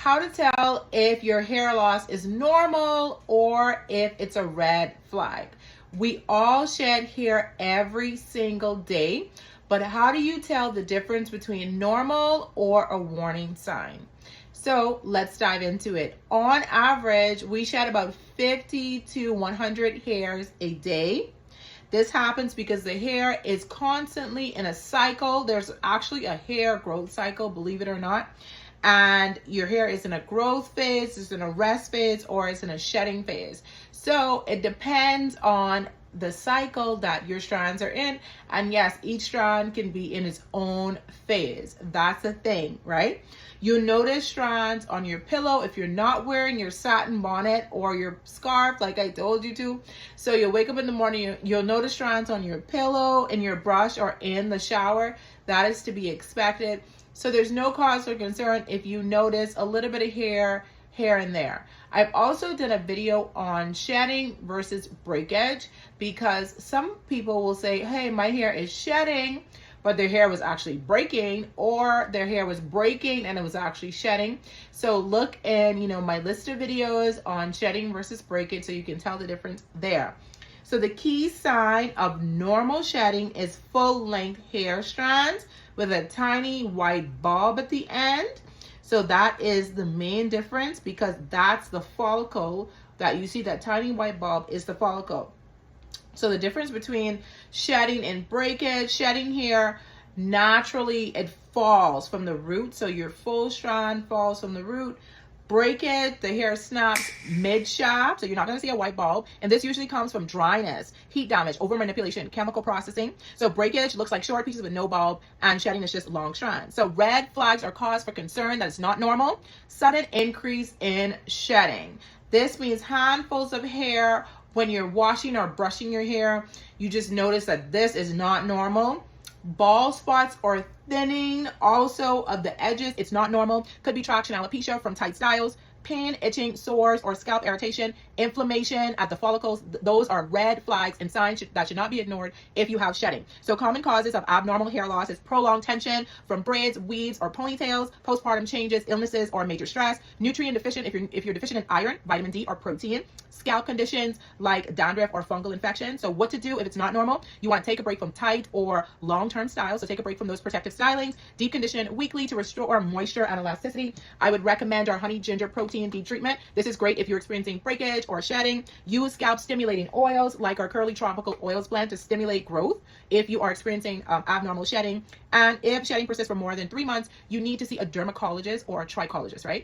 how to tell if your hair loss is normal or if it's a red flag. We all shed hair every single day, but how do you tell the difference between normal or a warning sign? So let's dive into it. On average, we shed about 50 to 100 hairs a day. This happens because the hair is constantly in a cycle. There's actually a hair growth cycle, believe it or not. And your hair is in a growth phase, it's in a rest phase, or it's in a shedding phase. So it depends on the cycle that your strands are in. And yes, each strand can be in its own phase. That's the thing, right? You notice strands on your pillow if you're not wearing your satin bonnet or your scarf like I told you to. So you'll wake up in the morning, you'll notice strands on your pillow, in your brush, or in the shower. That is to be expected. So there's no cause for concern if you notice a little bit of hair here and there. I've also done a video on shedding versus breakage, because some people will say, hey, my hair is shedding, but their hair was actually breaking, or their hair was breaking and it was actually shedding. So look in, my list of videos on shedding versus breakage so you can tell the difference there. So the key sign of normal shedding is full-length hair strands with a tiny white bulb at the end. So that is the main difference, because that's the follicle that you see. That tiny white bulb is the follicle. So the difference between shedding and breakage: shedding hair, naturally it falls from the root. So your full strand falls from the root. Breakage, the hair snaps mid-shaft, so you're not going to see a white bulb. And this usually comes from dryness, heat damage, over manipulation, chemical processing. So breakage looks like short pieces with no bulb, and shedding is just long strands. So red flags are cause for concern that it's not normal. Sudden increase in shedding. This means handfuls of hair when you're washing or brushing your hair. You just notice that this is not normal. Bald spots or thinning also of the edges, it's not normal. Could be traction alopecia from tight styles. Pain, itching, sores, or scalp irritation, inflammation at the follicles. Those are red flags and signs that should not be ignored if you have shedding. So common causes of abnormal hair loss is prolonged tension from braids, weaves, or ponytails, postpartum changes, illnesses, or major stress, nutrient deficient if you're deficient in iron, vitamin D, or protein, scalp conditions like dandruff or fungal infection. So what to do if it's not normal? You want to take a break from tight or long-term styles. So take a break from those protective stylings. Deep condition weekly to restore moisture and elasticity. I would recommend our honey ginger protein deep treatment. This is great if you're experiencing breakage or shedding. Use scalp stimulating oils like our Kurlee tropical oils blend to stimulate growth if you are experiencing abnormal shedding. And if shedding persists for more than 3 months, you need to see a dermatologist or a trichologist, right?